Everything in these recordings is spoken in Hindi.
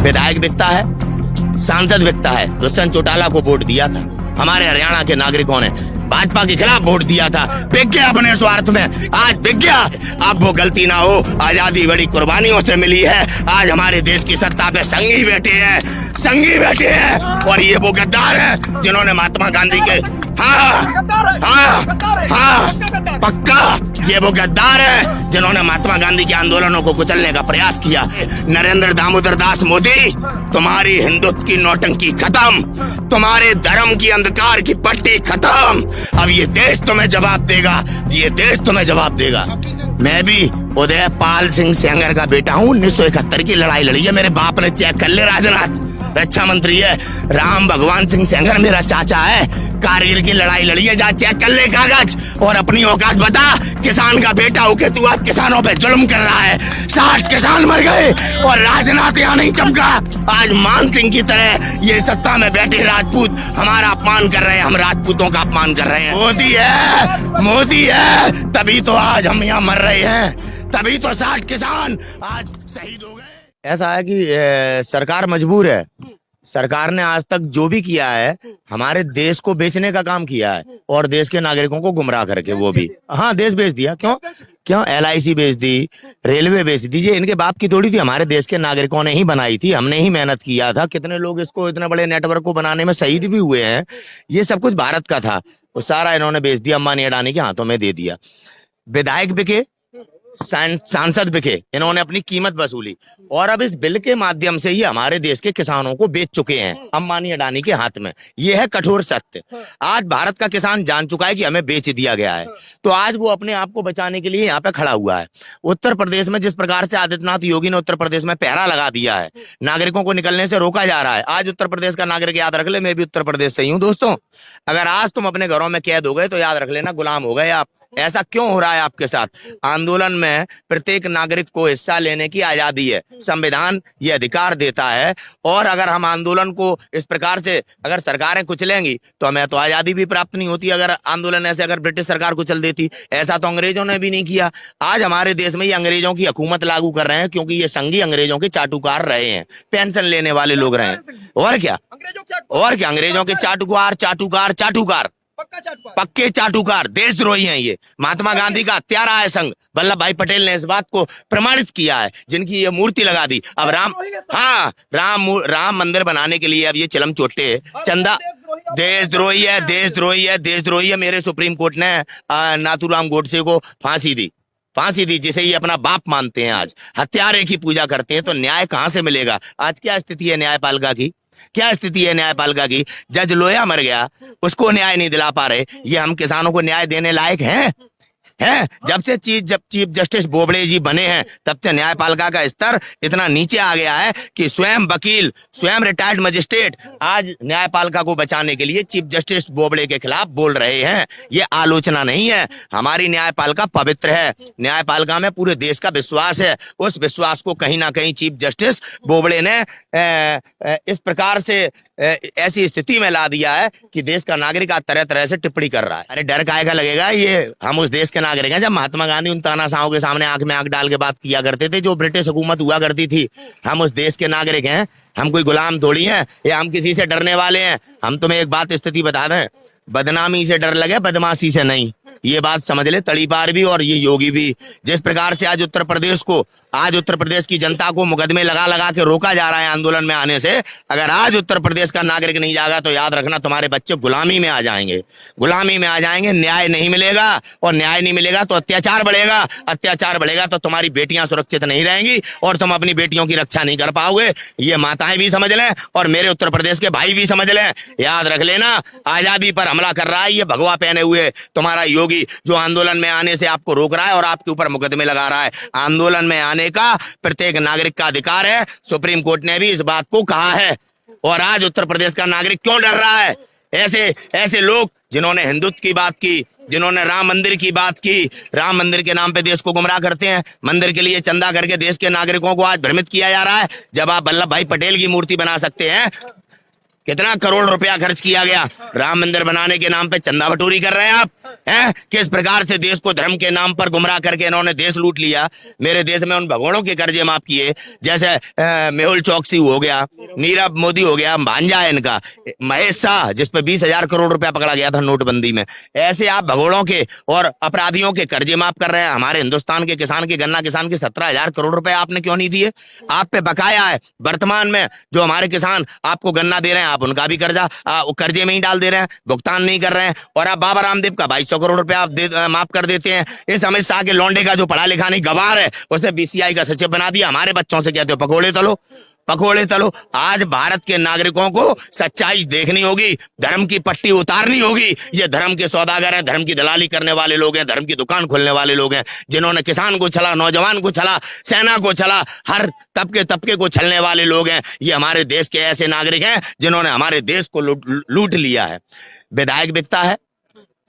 विधायक बिकता है, सांसद बिकता है। दुष्यंत चौटाला को वोट दिया था हमारे हरियाणा के नागरिकों ने, भाजपा के खिलाफ वोट दिया था, बिक गया अपने स्वार्थ में, आज बिक गया। अब वो गलती ना हो, आजादी बड़ी कुर्बानियों से मिली है। आज हमारे देश की सत्ता पे संगी बैठे हैं, संगी बैठे हैं, और ये वो गद्दार हैं जिन्होंने महात्मा गांधी के पक्का ये वो गद्दार है जिन्होंने महात्मा गांधी के आंदोलनों को कुचलने का प्रयास किया। नरेंद्र दामोदर दास मोदी, तुम्हारी हिंदुत्व की नौटंकी खत्म, तुम्हारे धर्म की अंधकार की पट्टी खत्म। अब ये देश तुम्हें जवाब देगा, ये देश तुम्हें जवाब देगा। मैं भी उदय पाल सिंह सेंगर का बेटा हूँ। 1971 की लड़ाई लड़ी है, मेरे बाप ने चेक कर ले, राजनाथ रक्षा मंत्री है। राम भगवान सिंह सेंगर मेरा चाचा है, कारगिल की लड़ाई लड़ी है, जा चेक कर ले कागज और अपनी औकात बता। किसान का बेटा होके तू आज किसानों पे जुल्म कर रहा है। 60 किसान मर गए और राजनाथ यहाँ नहीं चमका। आज मान सिंह की तरह ये सत्ता में बैठे राजपूत हमारा अपमान कर रहे हैं, हम राजपूतों का अपमान कर रहे हैं। मोदी है तभी तो आज हम यहाँ मर रहे हैं, तभी तो 60 किसान आज शहीद हो गए। ऐसा है कि सरकार मजबूर है। सरकार ने आज तक जो भी किया है हमारे देश को बेचने का काम किया है, और देश के नागरिकों को गुमराह करके, वो भी हाँ देश बेच दिया। क्यों LIC बेच दी, रेलवे बेच दी। ये इनके बाप की थोड़ी थी, हमारे देश के नागरिकों ने ही बनाई थी, हमने ही मेहनत किया था। कितने लोग इसको इतने बड़े नेटवर्क को बनाने में शहीद भी हुए हैं। ये सब कुछ भारत का था, वो सारा इन्होंने बेच दिया, अंबानी अडानी के हाथों में दे दिया। विधायक बिके, सांसद बिके, इन्होंने अपनी कीमत वसूली, और अब इस बिल के माध्यम से ही हमारे देश के किसानों को बेच चुके हैं अंबानी अडानी के हाथ में। यह है कठोर सत्य। आज भारत का किसान जान चुका है कि हमें बेच दिया गया है, तो आज वो अपने आप को बचाने के लिए यहाँ पे खड़ा हुआ है। उत्तर प्रदेश में जिस प्रकार से आदित्यनाथ योगी ने उत्तर प्रदेश में पहरा लगा दिया है, नागरिकों को निकलने से रोका जा रहा है। आज उत्तर प्रदेश का नागरिक याद रख ले, मैं भी उत्तर प्रदेश से ही हूँ दोस्तों। अगर आज तुम अपने घरों में कैद हो गए तो याद रख लेना गुलाम हो गए आप। ऐसा क्यों हो रहा है आपके साथ? आंदोलन में प्रत्येक नागरिक को हिस्सा लेने की आजादी है, संविधान ये अधिकार देता है। और अगर हम आंदोलन को इस प्रकार से अगर सरकारें कुचलेंगी तो हमें तो आजादी भी प्राप्त नहीं होती। अगर आंदोलन ऐसे अगर ब्रिटिश सरकार कुचल देती, ऐसा तो अंग्रेजों ने भी नहीं किया। आज हमारे देश में ये अंग्रेजों की हुकूमत लागू कर रहे हैं, क्योंकि ये संघी अंग्रेजों के चाटुकार रहे हैं, पेंशन लेने वाले लोग रहे हैं। और क्या अंग्रेजों के चाटुकार पक्के चाटुकार, देशद्रोही हैं ये। महात्मा गांधी का हत्यारा है संघ, वल्लभ भाई पटेल ने इस बात को प्रमाणित किया है, जिनकी ये मूर्ति लगा दी। अब राम मंदिर बनाने के लिए अब ये चिलम चोटे चंदा, देशद्रोही है। मेरे सुप्रीम कोर्ट ने नाथूराम गोडसे को फांसी दी, जिसे ये अपना बाप मानते हैं। आज हत्यारे की पूजा करते हैं, तो न्याय कहां से मिलेगा? आज क्या स्थिति है न्यायपालिका की? जज लोया मर गया, उसको न्याय नहीं दिला पा रहे। ये हम किसानों को न्याय देने लायक हैं? जब चीफ जस्टिस बोबड़े जी बने हैं तब से न्यायपालिका का स्तर इतना नीचे आ गया है कि स्वयं वकील, स्वयं रिटायर्ड मजिस्ट्रेट आज न्यायपालिका को बचाने के लिए चीफ जस्टिस बोबड़े के खिलाफ बोल रहे हैं। ये आलोचना नहीं है, हमारी न्यायपालिका पवित्र है, न्यायपालिका में पूरे देश का विश्वास है। उस विश्वास को कहीं ना कहीं चीफ जस्टिस बोबड़े ने इस प्रकार से ऐसी स्थिति में ला दिया है कि देश का नागरिक आज तरह तरह से टिप्पणी कर रहा है। अरे डर काहे का लगेगा? ये हम उस देश के नागरिक हैं। जब महात्मा गांधी उन तानाशाहों के सामने आंख में आंख डाल के बात किया करते थे जो ब्रिटिश हुकूमत हुआ करती थी, हम उस देश के नागरिक हैं, हम कोई गुलाम थोड़ी हैं या हम किसी से डरने वाले हैं। हम तुम्हें एक बात स्थिति बता दें, बदनामी से डर लगे, बदमाशी से नहीं। ये बात समझ ले तड़ीपार भी और ये योगी भी। जिस प्रकार से आज उत्तर प्रदेश की जनता को मुकदमे लगा के रोका जा रहा है आंदोलन में आने से, अगर आज उत्तर प्रदेश का नागरिक नहीं जागा तो याद रखना तुम्हारे बच्चे गुलामी में आ जाएंगे, न्याय नहीं मिलेगा, और न्याय नहीं मिलेगा तो अत्याचार बढ़ेगा तो तुम्हारी बेटियां सुरक्षित नहीं रहेंगी और तुम अपनी बेटियों की रक्षा नहीं कर पाओगे। ये माताएं भी समझ लें और मेरे उत्तर प्रदेश के भाई भी समझ लें। याद रख लेना, आजादी पर हमला कर रहा है ये भगवा पहने हुए तुम्हारा योगी, जो आंदोलन में आने से आपको रोक रहा है और आपके ऊपर मुकदमे लगा रहा है। आंदोलन में आने का प्रत्येक नागरिक का अधिकार है, सुप्रीम कोर्ट ने भी इस बात को कहा है। और आज उत्तर प्रदेश का नागरिक क्यों डर रहा है? ऐसे लोग जिन्होंने हिंदुत्व की बात की, जिन्होंने राम मंदिर की बात की, राम मंदिर के नाम पे देश को गुमराह करते हैं। मंदिर के लिए चंदा करके देश के नागरिकों को आज भ्रमित किया जा रहा है। जब आप वल्लभ भाई पटेल की मूर्ति बना सकते हैं, कितना करोड़ रुपया खर्च किया गया राम मंदिर बनाने के नाम पे। चंदा बटोरी कर रहे हैं आप, हैं? किस प्रकार से देश को धर्म के नाम पर गुमराह करके इन्होंने देश लूट लिया। मेरे देश में उन भगोड़ों के कर्जे माफ किए, जैसे मेहुल चौकसी हो गया, नीरव मोदी हो गया, भांजा है इनका महेश शाह, जिसपे 20,000 करोड़ रुपया पकड़ा गया था नोटबंदी में। ऐसे आप भगोड़ों के और अपराधियों के कर्जे माफ कर रहे हैं। हमारे हिंदुस्तान के किसान के, गन्ना किसान के 17,000 करोड़ रुपए आपने क्यों नहीं दिए? आप पे बकाया है। वर्तमान में जो हमारे किसान आपको गन्ना दे रहे हैं, आप उनका भी कर्जा कर्जे में ही डाल दे रहे हैं, भुगतान नहीं कर रहे हैं। और आप बाबा रामदेव का 2200 करोड़ रुपया आप माफ कर देते हैं। इस अमित शाह के लौंडे का जो पढ़ा लिखा नहीं गवार है, उसे बीसीआई का सचिव बना दिया। हमारे बच्चों से कहते हो पकोड़े तलो, पकोड़े तलो। आज भारत के नागरिकों को सच्चाई देखनी होगी, धर्म की पट्टी उतारनी होगी। ये धर्म के सौदागर हैं, धर्म की दलाली करने वाले लोग हैं, धर्म की दुकान खोलने वाले लोग हैं, जिन्होंने किसान को छला, नौजवान को छला, सेना को छला, हर तबके को छलने वाले लोग हैं। ये हमारे देश के ऐसे नागरिक हैं जिन्होंने हमारे देश को लूट लिया है। विधायक बिकता है,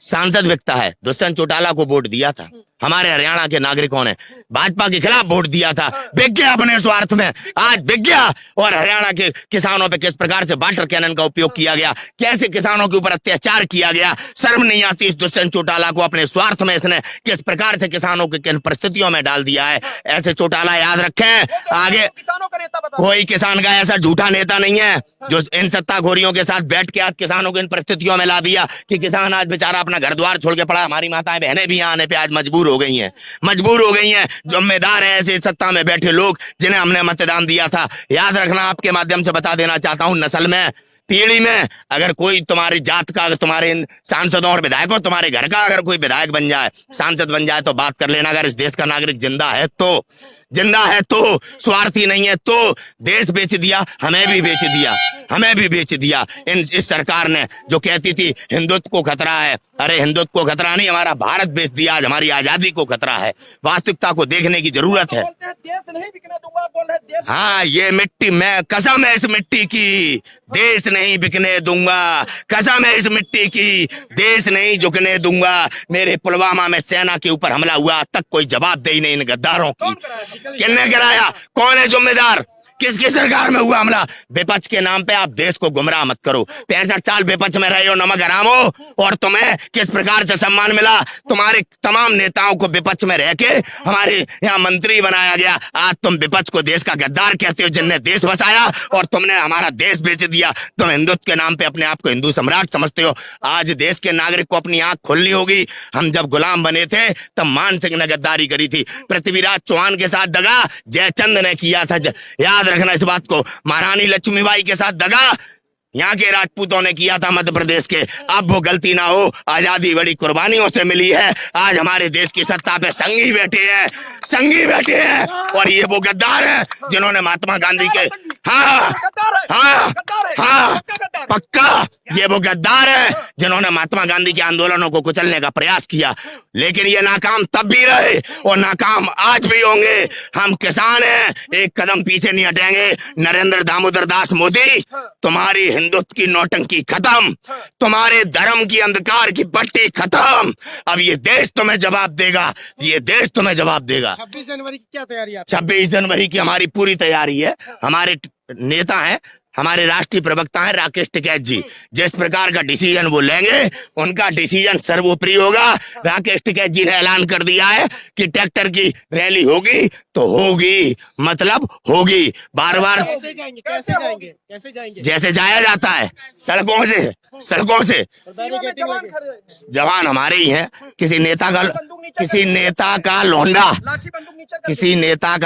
सांसद बिकता है। दुष्यंत चौटाला को वोट दिया था हमारे हरियाणा के नागरिकों ने, भाजपा के खिलाफ वोट दिया था, बिक गया अपने स्वार्थ में, आज बिक गया। और हरियाणा के किसानों पे किस प्रकार से वाटर कैनन का उपयोग किया गया, कैसे किसानों के ऊपर अत्याचार किया गया। शर्म नहीं आती इस दुष्यंत चौटाला को? अपने स्वार्थ में इसने किस प्रकार से किसानों के किन परिस्थितियों में डाल दिया है। ऐसे चौटाला याद रखें आगे। कोई किसान का ऐसा झूठा नेता नहीं है जो इन सत्ताखोरियों के साथ बैठ के आज किसानों को इन परिस्थितियों में ला दिया कि किसान आज बेचारा अपना घर द्वार छोड़ के पड़ा। हमारी माताएं बहनें भी आने पे आज मजबूर हो गई हैं। जिम्मेदार है ऐसे सत्ता में बैठे लोग जिन्हें हमने मतदान दिया था। याद रखना, आपके माध्यम से बता देना चाहता हूं, नस्ल में, पीढ़ी में अगर कोई तुम्हारी जात का, अगर तुम्हारे सांसदों और विधायकों, तुम्हारे घर का अगर कोई विधायक बन जाए, सांसद बन जाए तो बात कर लेना। अगर इस देश का नागरिक जिंदा है तो स्वार्थी नहीं है तो देश बेच दिया, हमें भी बेच दिया इस सरकार ने, जो कहती थी हिंदुत्व को खतरा है। अरे हिंदुत्व को खतरा नहीं, हमारा भारत बेच दिया। आज हमारी आजादी को खतरा है। वास्तविकता को देखने की जरूरत है। देश नहीं बिकने दूंगा बोल रहे देश। हाँ, ये मिट्टी, मैं कसम है इस मिट्टी की, देश नहीं बिकने दूंगा। कसम है इस मिट्टी की, देश नहीं झुकने दूंगा। मेरे पुलवामा में सेना के ऊपर हमला हुआ, तक कोई जवाब दे ही नहीं इन गद्दारों की। किसने कराया? कौन है जिम्मेदार? किसकी सरकार में हुआ हमला? विपक्ष के नाम पे आप देश को गुमराह मत करो। 65 साल विपक्ष में रहे हो, नमक हराम हो, और तुम्हें किस प्रकार से सम्मान मिला? तुम्हारे तमाम नेताओं को विपक्ष में रह के हमारे यहाँ मंत्री बनाया गया। आज तुम विपक्ष को देश का गद्दार कहते हो, जिनने देश बचाया, और तुमने हमारा देश बेच दिया। तुम हिंदुत्व के नाम पे अपने आप को हिंदू सम्राट समझते हो। आज देश के नागरिक को अपनी आंख खोलनी होगी। हम जब गुलाम बने थे तब मान सिंह ने गद्दारी करी थी, पृथ्वीराज चौहान के साथ दगा जयचंद ने किया था। याद रखना इस बात को। महारानी लक्ष्मीबाई के साथ दगा यहाँ के राजपूतों ने किया था, मध्य प्रदेश के। अब वो गलती ना हो। आजादी बड़ी कुर्बानियों से मिली है। आज हमारे देश की सत्ता पे संगी बैठे हैं और ये वो गद्दार हैं जिन्होंने महात्मा गांधी के, हाँ पक्का, ये वो गद्दार हैं जिन्होंने महात्मा गांधी के आंदोलनों को कुचलने का प्रयास किया। लेकिन ये नाकाम तब भी रहे और नाकाम आज भी होंगे। हम किसान हैं, एक कदम पीछे नहीं हटेंगे। नरेंद्र दामोदर दास मोदी, तुम्हारी हिंदुत्व की नौटंकी खत्म, तुम्हारे धर्म की अंधकार की पट्टी खत्म। अब ये देश तुम्हें जवाब देगा, 26 जनवरी की क्या तैयारी है? 26 जनवरी की हमारी पूरी तैयारी है। हमारे नेता हैं, हमारे राष्ट्रीय प्रवक्ता हैं राकेश टिकैत जी। जिस प्रकार का डिसीजन वो लेंगे, उनका डिसीजन सर्वोपरि होगा। राकेश टिकैत जी ने ऐलान कर दिया है कि ट्रैक्टर की रैली होगी तो होगी, मतलब होगी। बार बार कैसे जाएंगे? जैसे जाया जाता है, सड़कों से जवान हमारे ही हैं। किसी नेता का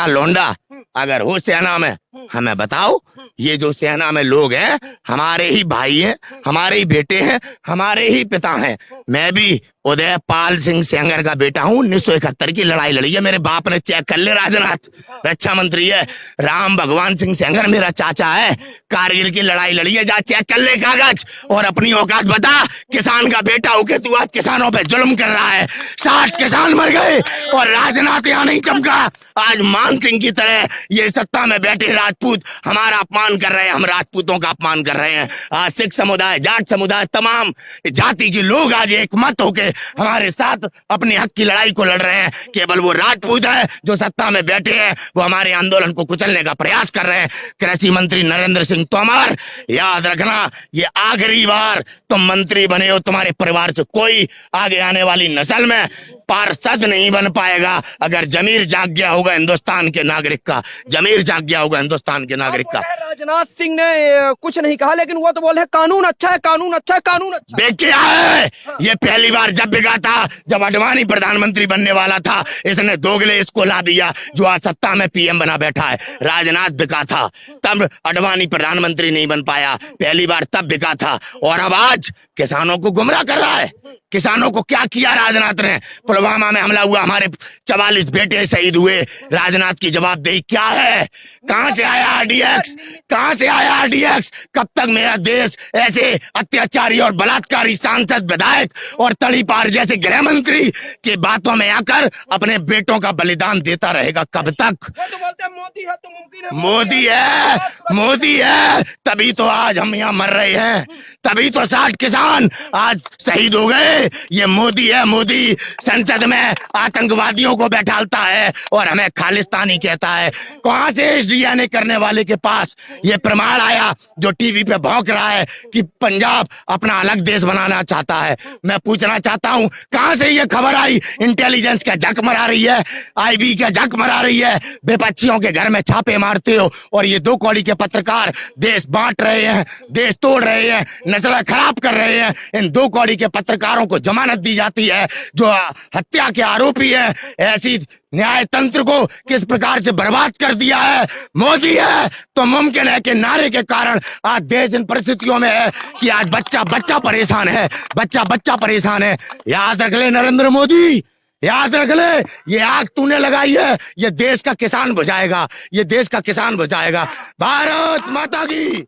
लौंडा अगर हो सेना में, हमें बताओ। ये जो सेना में लोग हैं हमारे ही भाई हैं, हमारे ही बेटे हैं, हमारे ही पिता हैं। मैं भी उदयपाल सिंह सेंगर का बेटा हूँ। 1971 की लड़ाई लड़ी है, मेरे बाप ने चेक कर ले। राजनाथ रक्षा मंत्री है। राम भगवान सिंह सेंगर मेरा चाचा है। कारगिल की लड़ाई लड़ी है, जा चेक कर ले कागज और अपनी औकात बता। किसान का बेटा होके तू आज किसानों पे जुल्म कर रहा है। 60 किसान मर गए और राजनाथ यहाँ नहीं चमका। आज मान सिंह की तरह ये सत्ता में बैठे राजपूत हमारा अपमान कर रहे हैं, हम राजपूतों का अपमान कर रहे हैं। आज सिख समुदाय, जाट समुदाय, तमाम जाति के लोग आज एक मत होके हमारे साथ अपने हक की लड़ाई को लड़ रहे हैं। केवल वो राजपूत है जो सत्ता में बैठे हैं, वो हमारे आंदोलन को कुचलने का प्रयास कर रहे हैं। कृषि मंत्री नरेंद्र सिंह तोमर, याद रखना, ये आखिरी बार तुम मंत्री बने हो। तुम्हारे परिवार से कोई आगे आने वाली नस्ल में पार्षद नहीं बन पाएगा अगर जमीर जाग गया होगा हिंदुस्तान के नागरिक का। जमीर जाग गया होगा हिंदुस्तान के नागरिक का। राजनाथ सिंह ने कुछ नहीं कहा, लेकिन वो तो बोले कानून अच्छा है, कानून अच्छा है, कानून अच्छा है। क्या है ये? पहली बार जब बिका था, जब अडवाणी प्रधानमंत्री बनने वाला था, इसने दोगले इसको ला दिया जो आज सत्ता में पीएम बना बैठा है। राजनाथ बिका था, तब अडवाणी प्रधानमंत्री नहीं बन पाया, पहली बार तब बिका था। और अब आज किसानों को गुमराह कर रहा है। किसानों को क्या किया राजनाथ ने? पुलवामा में हमला हुआ, हमारे 44 बेटे शहीद हुए। राजनाथ की जवाबदेही क्या है? कहां से आया आरडीएक्स? कहां से आया आरडीएक्स? कब तक मेरा देश ऐसे अत्याचारी और बलात्कारी सांसद, विधायक और तड़ीपार जैसे गृह मंत्री की बातों में आकर अपने बेटों का बलिदान देता रहेगा? कब तक? वो तो बोलते हैं मोदी है तो मुमकिन है। मोदी है, मोदी है, तभी तो आज हम यहाँ मर रहे हैं, तभी तो 60 किसान आज शहीद हो गए। ये मोदी है। मोदी संसद में आतंकवादियों को बैठालता है और हमें खालिस्तानी कहता है। कहां से इस डीएनए करने वाले के पास ये प्रमाण आया जो टीवी पे भौंक रहा है कि पंजाब अपना अलग देश बनाना चाहता है? मैं पूछना चाहता हूं, कहां से ये खबर आई? इंटेलिजेंस का झक मरा रही है, आईबी का झक मरा रही है, विपक्षियों के घर में छापे मारते हो और ये दो कौड़ी के पत्रकार देश बांट रहे हैं, देश तोड़ रहे हैं, नस्ल खराब कर रहे हैं। इन दो कौड़ी के पत्रकारों को जमानत दी जाती है जो हत्या के आरोपी है। ऐसी न्याय तंत्र को किस प्रकार से बर्बाद कर दिया है? मोदी है तो मुमकिन है कि नारे के कारण आज देश इन परिस्थितियों में है कि आज बच्चा बच्चा परेशान है, बच्चा बच्चा परेशान है। याद रख ले नरेंद्र मोदी, याद रख ले, ये आग तूने लगाई है, ये देश का किसान बुझाएगा, ये देश का किसान बुझाएगा। भारत माता की,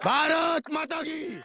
भारत माता की।